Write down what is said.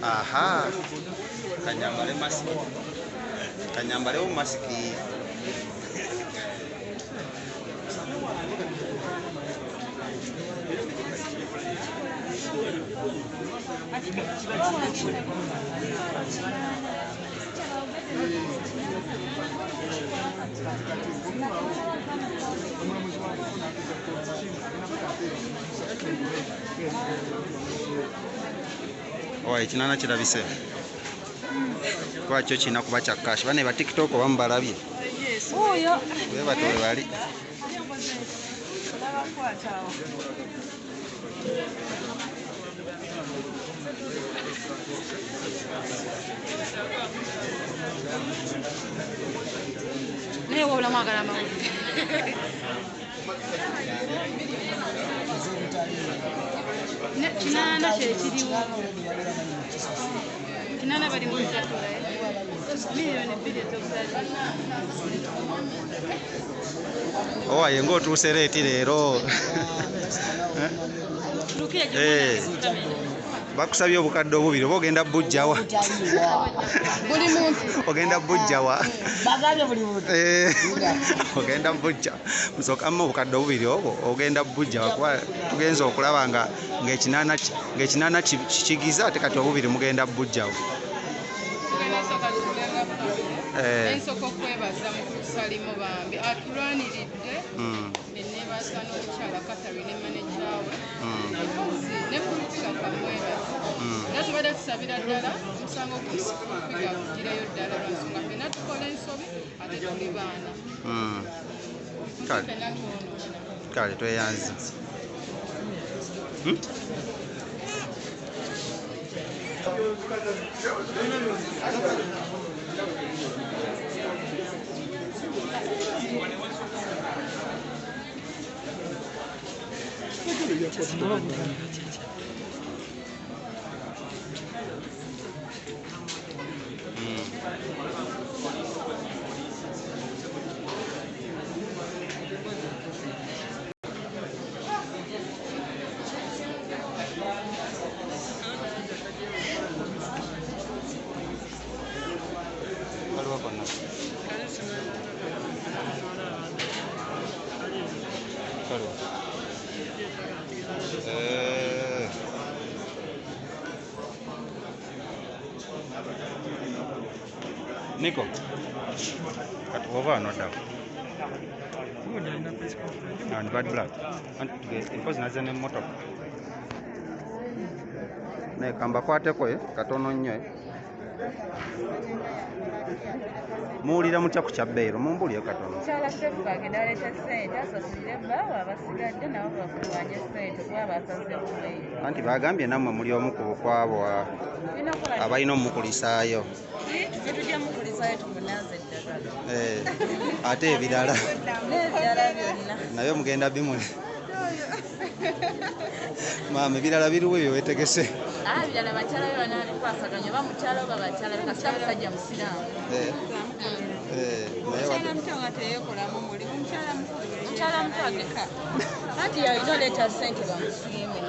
Aha, kanyambale masiki, kanyambale masiki. Owa ekinana kirabise lwakyo kirina kuba kya kashi bane ba TikTok obamu balabye oyo webato we bali naye wabula mwagala amawulire kinana kyekiriwo kinana bali mu kusatula miliyoni 2 ez'okusatula owa yenga otuuse leeti leero bakusabye obukadde obubiri oba ogenda bujjawa buli muntu ogenda bujjawa bagabye buli muntu ogenda bujja musookamu obukadde obubiri obwo ogenda bujjawa kuba tugenza okulaba ng'ekinana kikigiza ate kati obubiri mugenda bujjawa ensoko kwebaza mu kusalimu bambi atulwaniridde nenebaza n'omukyala Katari ne manejawe ne politika kamwebaza era tubadde tusabira ddala omusango gupigavugireyo ddala lwansonga fena tukola ensobi ate tuli baana fena twonoona kale tweyanze Niko kati oba anoddawo and bad luck empozi naze n'emmotoka naye kambakwateko katono nnyo muwulira mutya ku kyabbeero mumbulire katono mukyala sefu agenda aleeta ssente asasulire bbaawo abasigadde nabo bakuwanye ssente kuba basaze bubeeyi anti bagambye nammwe muli omu ku bukwabo abalina omukulisaayo tujja mukulisayo tumunaze eddagala ate ebirala n'ebirala byonna nabyo mugenda bimuli maama ebirala biriwo ebyo weetegese birala bakyala be banabikwasaganya oba mukyala oba bakyala bekasita musajja musiraamu mukyala muto ageka anti yalina oleeta ssente bamusiime